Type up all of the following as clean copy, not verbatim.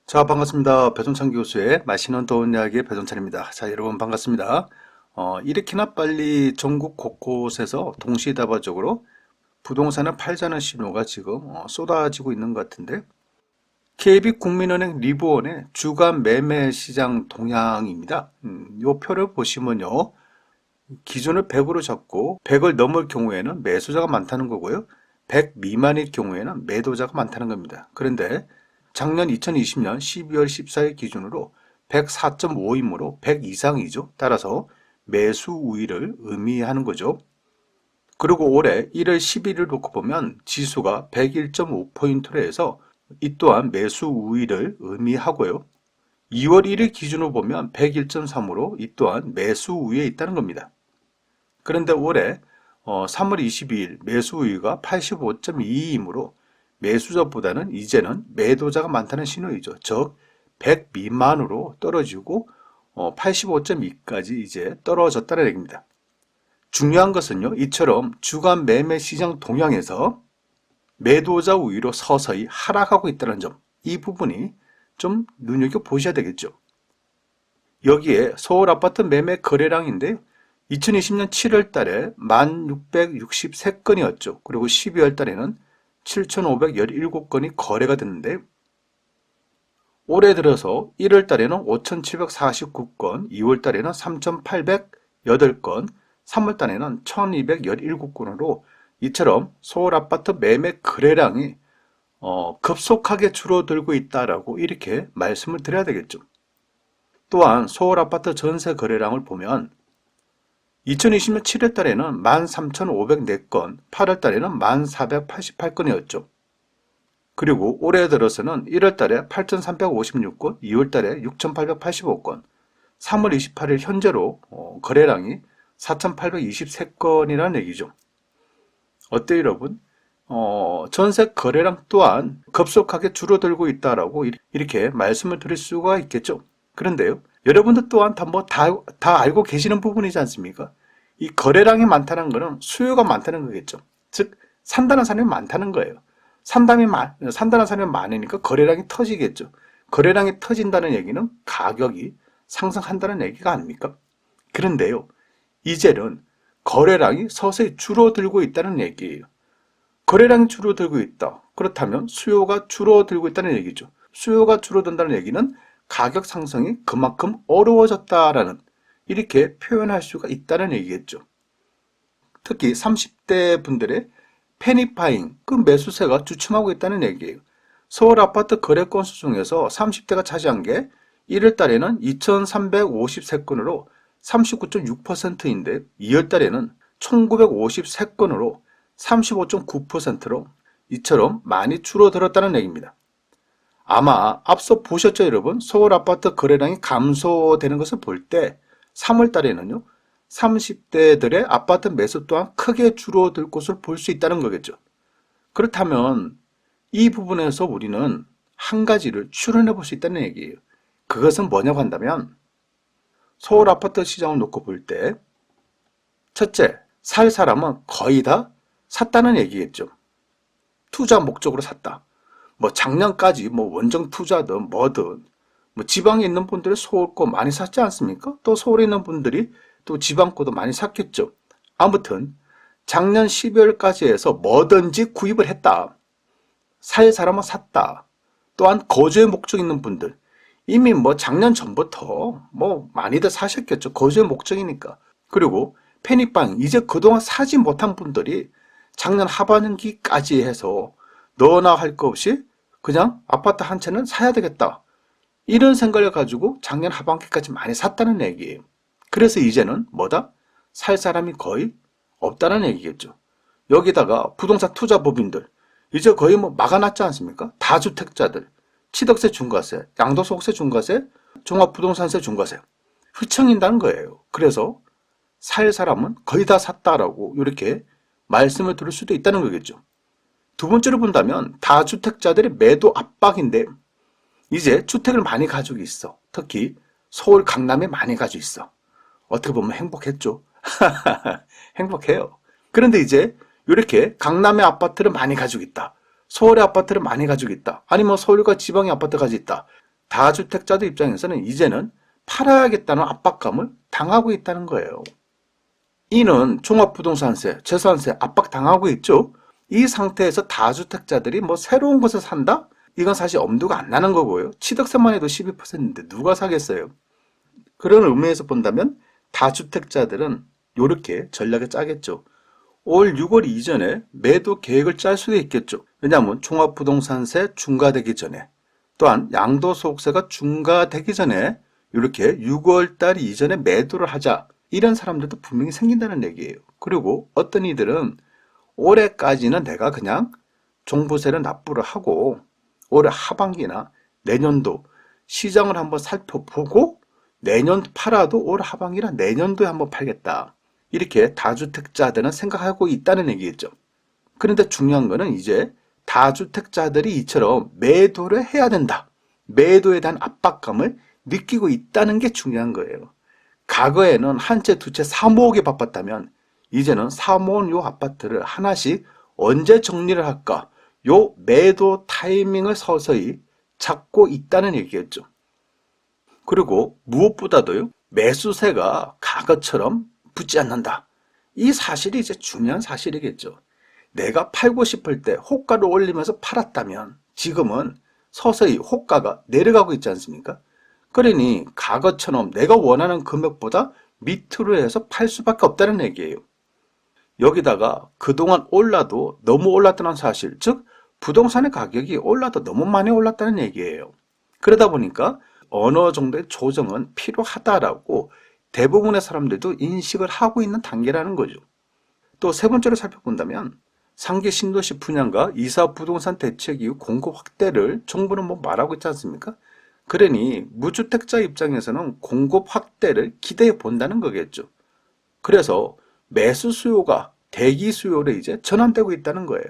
자, 반갑습니다. 배종찬 교수의 맛있는 좋은 이야기의 배종찬입니다. 자, 여러분 반갑습니다. 이렇게나 빨리 전국 곳곳에서 동시다발적으로 부동산을 팔자는 신호가 지금 쏟아지고 있는 것 같은데, KB국민은행 리보원의 주간 매매 시장 동향입니다. 이 표를 보시면요, 기준을 100으로 잡고 100을 넘을 경우에는 매수자가 많다는 거고요, 100 미만일 경우에는 매도자가 많다는 겁니다. 그런데 작년 2020년 12월 14일 기준으로 104.5이므로 100 이상이죠. 따라서 매수 우위를 의미하는 거죠. 그리고 올해 1월 11일 놓고 보면 지수가 101.5포인트로 해서 이 또한 매수 우위를 의미하고요. 2월 1일 기준으로 보면 101.3으로 이 또한 매수 우위에 있다는 겁니다. 그런데 올해 3월 22일 매수 우위가 85.22이므로 매수자보다는 이제는 매도자가 많다는 신호이죠. 즉 100 미만으로 떨어지고 85.2까지 이제 떨어졌다는 얘기입니다. 중요한 것은요, 이처럼 주간 매매 시장 동향에서 매도자 우위로 서서히 하락하고 있다는 점, 이 부분이 좀 눈여겨보셔야 되겠죠. 여기에 서울 아파트 매매 거래량인데요, 2020년 7월 달에 1663건이었죠. 그리고 12월 달에는 7,517건이 거래가 됐는데, 올해 들어서 1월 달에는 5,749건, 2월 달에는 3,808건, 3월 달에는 1,217건으로 이처럼 서울 아파트 매매 거래량이 급속하게 줄어들고 있다라고 이렇게 말씀을 드려야 되겠죠. 또한 서울 아파트 전세 거래량을 보면 2020년 7월 달에는 13,504건, 8월 달에는 1,488건이었죠. 그리고 올해 들어서는 1월 달에 8,356건, 2월 달에 6,885건, 3월 28일 현재로 거래량이 4,823건이라는 얘기죠. 어때요, 여러분? 전세 거래량 또한 급속하게 줄어들고 있다라고 이렇게 말씀을 드릴 수가 있겠죠. 그런데요, 여러분들 또한 다 알고 계시는 부분이지 않습니까? 이 거래량이 많다는 것은 수요가 많다는 거겠죠. 즉, 산다는 사람이 많다는 거예요. 산다는 사람이 많으니까 거래량이 터지겠죠. 거래량이 터진다는 얘기는 가격이 상승한다는 얘기가 아닙니까? 그런데요, 이제는 거래량이 서서히 줄어들고 있다는 얘기예요. 거래량이 줄어들고 있다. 그렇다면 수요가 줄어들고 있다는 얘기죠. 수요가 줄어든다는 얘기는 가격 상승이 그만큼 어려워졌다라는, 이렇게 표현할 수가 있다는 얘기겠죠. 특히 30대 분들의 패닉바잉, 그 매수세가 주춤하고 있다는 얘기예요. 서울 아파트 거래 건수 중에서 30대가 차지한 게 1월 달에는 2,353건으로 39.6%인데 2월 달에는 1,953건으로 35.9%로 이처럼 많이 줄어들었다는 얘기입니다. 아마 앞서 보셨죠, 여러분? 서울 아파트 거래량이 감소되는 것을 볼 때 3월 달에는요, 30대들의 아파트 매수 또한 크게 줄어들 것을 볼 수 있다는 거겠죠. 그렇다면 이 부분에서 우리는 한 가지를 추론해 볼 수 있다는 얘기예요. 그것은 뭐냐고 한다면, 서울 아파트 시장을 놓고 볼 때 첫째, 살 사람은 거의 다 샀다는 얘기겠죠. 투자 목적으로 샀다. 뭐 작년까지 뭐 원정 투자든 뭐든, 뭐 지방에 있는 분들이 서울 거 많이 샀지 않습니까? 또 서울에 있는 분들이 또 지방 거도 많이 샀겠죠. 아무튼 작년 12월까지 해서 뭐든지 구입을 했다. 살 사람은 샀다. 또한 거주의 목적 있는 분들, 이미 뭐 작년 전부터 뭐 많이들 사셨겠죠. 거주의 목적이니까. 그리고 패닉방, 이제 그동안 사지 못한 분들이 작년 하반기까지 해서 너나 할 거 없이 그냥 아파트 한 채는 사야 되겠다. 이런 생각을 가지고 작년 하반기까지 많이 샀다는 얘기예요. 그래서 이제는 뭐다? 살 사람이 거의 없다는 얘기겠죠. 여기다가 부동산 투자법인들, 이제 거의 뭐 막아놨지 않습니까? 다주택자들, 취득세 중과세, 양도소득세 중과세, 종합부동산세 중과세 휘청인다는 거예요. 그래서 살 사람은 거의 다 샀다라고 이렇게 말씀을 드릴 수도 있다는 거겠죠. 두 번째로 본다면 다주택자들의 매도 압박인데, 이제 주택을 많이 가지고 있어. 특히 서울 강남에 많이 가지고 있어. 어떻게 보면 행복했죠. 행복해요. 그런데 이제 이렇게 강남의 아파트를 많이 가지고 있다. 서울의 아파트를 많이 가지고 있다. 아니면 서울과 지방의 아파트 가지고 있다. 다주택자들 입장에서는 이제는 팔아야겠다는 압박감을 당하고 있다는 거예요. 이는 종합부동산세, 재산세 압박당하고 있죠. 이 상태에서 다주택자들이 뭐 새로운 것을 산다? 이건 사실 엄두가 안 나는 거고요. 취득세만 해도 12%인데 누가 사겠어요? 그런 의미에서 본다면 다주택자들은 이렇게 전략을 짜겠죠. 올 6월 이전에 매도 계획을 짤 수도 있겠죠. 왜냐하면 종합부동산세 중과되기 전에, 또한 양도소득세가 중과되기 전에 이렇게 6월 달 이전에 매도를 하자, 이런 사람들도 분명히 생긴다는 얘기예요. 그리고 어떤 이들은 올해까지는 내가 그냥 종부세를 납부를 하고 올해 하반기나 내년도 시장을 한번 살펴보고 내년 팔아도 올 하반기나 내년도에 한번 팔겠다, 이렇게 다주택자들은 생각하고 있다는 얘기겠죠. 그런데 중요한 거는 이제 다주택자들이 이처럼 매도를 해야 된다, 매도에 대한 압박감을 느끼고 있다는 게 중요한 거예요. 과거에는 한 채, 두 채 사모으기 바빴다면 이제는 사모은 요 아파트를 하나씩 언제 정리를 할까, 요 매도 타이밍을 서서히 찾고 있다는 얘기겠죠. 그리고 무엇보다도요, 매수세가 과거처럼 붙지 않는다, 이 사실이 이제 중요한 사실이겠죠. 내가 팔고 싶을 때 호가를 올리면서 팔았다면 지금은 서서히 호가가 내려가고 있지 않습니까? 그러니 과거처럼 내가 원하는 금액보다 밑으로 해서 팔 수밖에 없다는 얘기예요. 여기다가 그동안 올라도 너무 올랐다는 사실, 즉 부동산의 가격이 올라도 너무 많이 올랐다는 얘기예요. 그러다 보니까 어느 정도의 조정은 필요하다라고 대부분의 사람들도 인식을 하고 있는 단계라는 거죠. 또 세 번째로 살펴본다면 상계 신도시 분양과 이사 부동산 대책 이후 공급 확대를 정부는 뭐 말하고 있지 않습니까? 그러니 무주택자 입장에서는 공급 확대를 기대해 본다는 거겠죠. 그래서 매수 수요가 대기 수요로 이제 전환되고 있다는 거예요.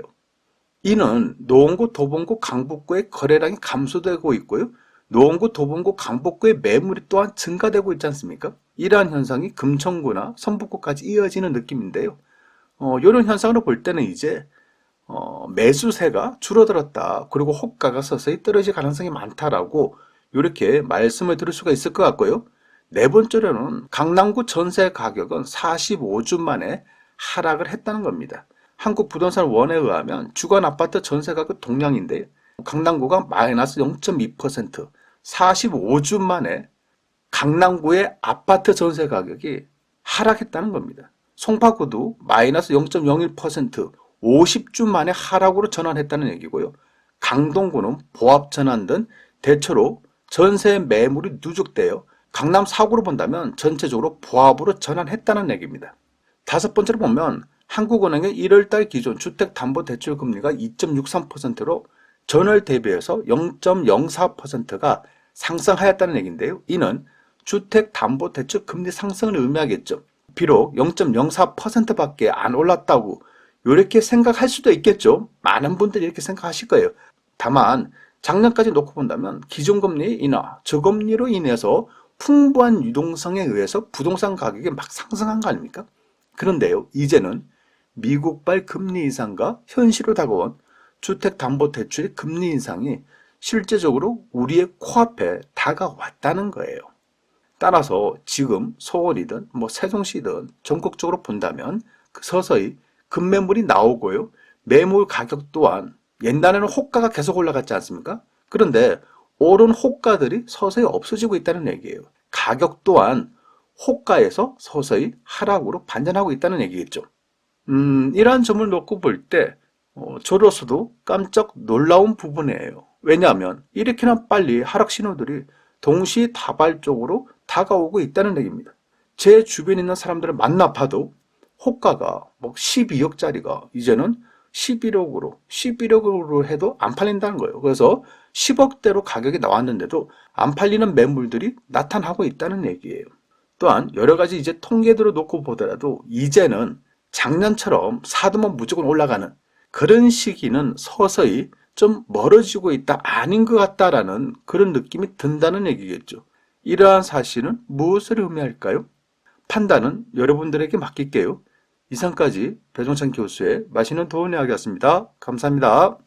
이는 노원구, 도봉구, 강북구의 거래량이 감소되고 있고요. 노원구, 도봉구, 강북구의 매물이 또한 증가되고 있지 않습니까? 이러한 현상이 금천구나 성북구까지 이어지는 느낌인데요. 이런 현상으로 볼 때는 이제 매수세가 줄어들었다, 그리고 호가가 서서히 떨어질 가능성이 많다라고 이렇게 말씀을 드릴 수가 있을 것 같고요. 네 번째로는 강남구 전세 가격은 45주 만에 하락을 했다는 겁니다. 한국부동산원에 의하면 주간 아파트 전세 가격 동향인데 강남구가 마이너스 0.2%, 45주 만에 강남구의 아파트 전세 가격이 하락했다는 겁니다. 송파구도 마이너스 0.01%, 50주 만에 하락으로 전환했다는 얘기고요. 강동구는 보합 전환 등 대체로 전세 매물이 누적되어 강남 4구로 본다면 전체적으로 보합으로 전환했다는 얘기입니다. 다섯 번째로 보면 한국은행의 1월달 기존 주택담보대출 금리가 2.63%로 전월 대비해서 0.04%가 상승하였다는 얘기인데요. 이는 주택담보대출 금리 상승을 의미하겠죠. 비록 0.04%밖에 안 올랐다고 이렇게 생각할 수도 있겠죠. 많은 분들이 이렇게 생각하실 거예요. 다만 작년까지 놓고 본다면 기존금리 인하, 저금리로 인해서 풍부한 유동성에 의해서 부동산 가격이 막 상승한 거 아닙니까? 그런데요, 이제는 미국발 금리 인상과 현실로 다가온 주택담보대출의 금리 인상이 실제적으로 우리의 코앞에 다가왔다는 거예요. 따라서 지금 서울이든 세종시든 전국적으로 본다면 서서히 급매물이 나오고요. 매물 가격 또한 옛날에는 호가가 계속 올라갔지 않습니까? 그런데 오른 호가들이 서서히 없어지고 있다는 얘기예요. 가격 또한 호가에서 서서히 하락으로 반전하고 있다는 얘기겠죠. 이러한 점을 놓고 볼 때 저로서도 깜짝 놀라운 부분이에요. 왜냐하면 이렇게나 빨리 하락 신호들이 동시다발적으로 다가오고 있다는 얘기입니다. 제 주변에 있는 사람들을 만나봐도 호가가 12억짜리가 이제는 11억으로 해도 안 팔린다는 거예요. 그래서 10억대로 가격이 나왔는데도 안 팔리는 매물들이 나타나고 있다는 얘기예요. 또한 여러 가지 이제 통계들을 놓고 보더라도 이제는 작년처럼 사두면 무조건 올라가는 그런 시기는 서서히 좀 멀어지고 있다, 아닌 것 같다라는 그런 느낌이 든다는 얘기겠죠. 이러한 사실은 무엇을 의미할까요? 판단은 여러분들에게 맡길게요. 이상까지 배종찬 교수의 맛있는 도움 이야기였습니다. 감사합니다.